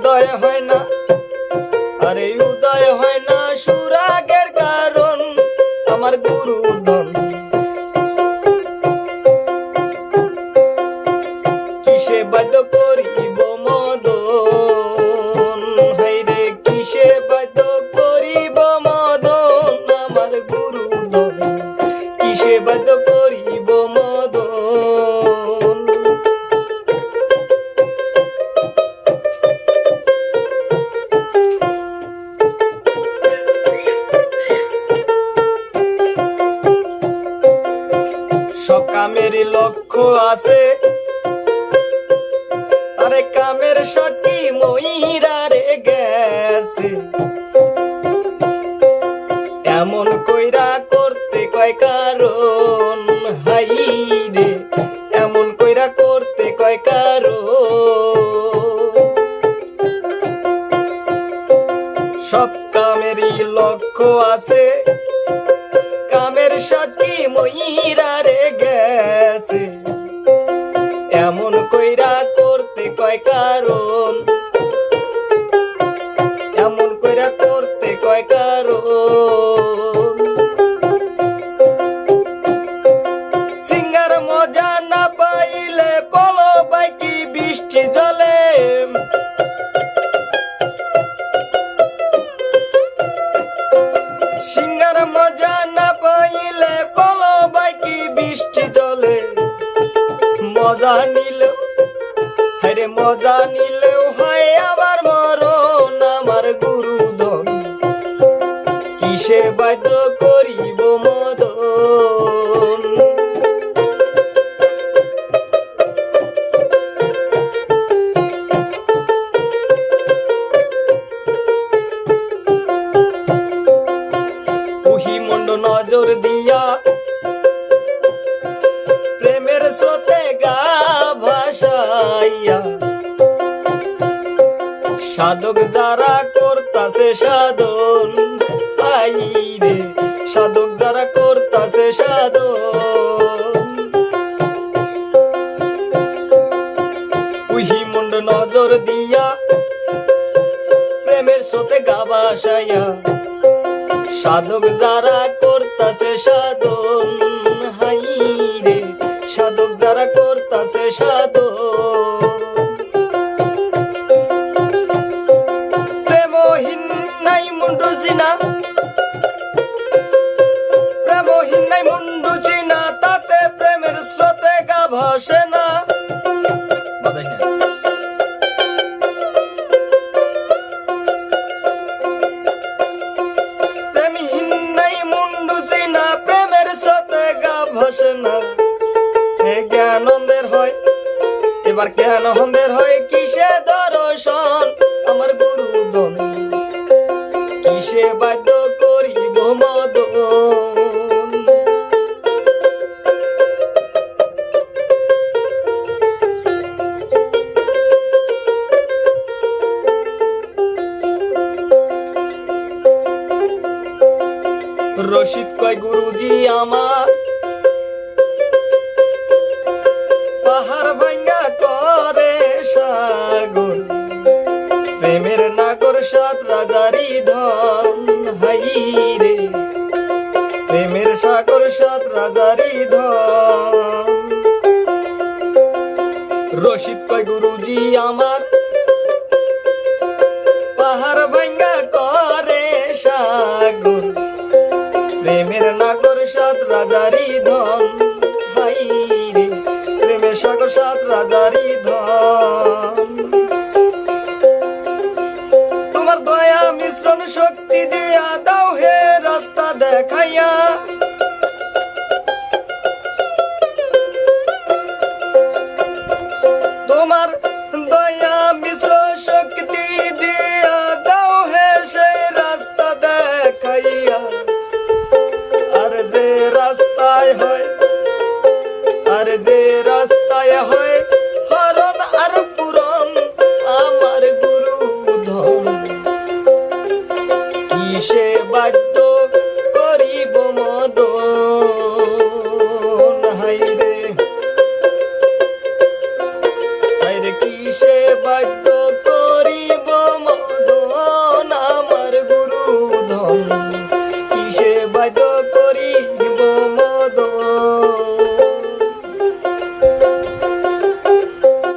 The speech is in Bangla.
উদয় হয় না, আরে উদয় হয় না সুরাগের কারণ আমার গুরুর ধন। কিসে বাদ্য করিব মদন, হাইরে কিসে বাদ্য করিব মদন আমার গুরুর ধন। কিসে বাদ্য করিব মদন। সব কামেরই লক্ষ্য আছে, আরে কামের সাথী ময়ূরারে গেছে। এমন কইরা করতে কয় কারণ, হাই রে এমন কইরা করতে কয় কারণ। সব কামেরই লক্ষ্য আছে, কামের সাথী ময়ূরারে গেছে। এমন কইরা করতে কয় কারণ, এমন কইরা করতে কয় কারণ। সিঙ্গার মজা না পাইলে বলো বাইকি বৃষ্টি জলে। সিঙ্গার মজা না পাইলে বলো বাইকি বৃষ্টি জলে। মজা নিলেও হায়রে মজা নিলেও হয় আবার মরণ আমার গুরুধন। কিসে বাদ্য করিব মদন। মহিমণ্ড নজর দিয়া প্রেমের স্রোতে গা ভাসাইয়া। সাধক যারা করতাছে সাধন, হাই রে সাধক যারা করতাছে সাধন। মহিমণ্ড নজর দিয়া প্রেমের স্রোতে গা ভাসাইয়া। সাধক যারা করতাছে সাধন, হাই রে সাধক যারা করতাছে সাধন। প্রেমহীন নাই মুন্ডু চিনা, প্রেমহীন নাই মুন্ডু চিনা, তাতে প্রেমের স্রোতে গা ভাসে না। জ্ঞানন্দের হয় এবার জ্ঞানন্দের হয় কিসে দর্শন আমার গুরুধন। কিসে বাদ্য করিব মদন। রশিদ কয় গুরুজি আমার পাহাড় ভাঙ্গা করে সাগর। প্রেমের নাগর সাত রাজারি ধন, হাই রে প্রেমের সাগর সাত রাজারি ধন। রশিদ কয় গুরুজি আমার পাহাড় ভাঙ্গা করে সাগর। প্রেমের নাগর সাত রাজারি ধন, হাই রে প্রেমের সাগর সাত রাজারি ধন। তোমার দয়া মিশ্রণ শক্তি দিয়া দাও হে রাস্তা দেখাইয়া। তোমার দয়া মিশ্র শক্তি দিয়া দাও হে সেই রাস্তা দেখাইয়া। আর যে রাস্তায় হয়, আর যে রাস্তায় হয় হরণ আর পূরণ আমার গুরুধন। কিসে বাদ্য করিব মদন, হাই রে কিসে বাদ্য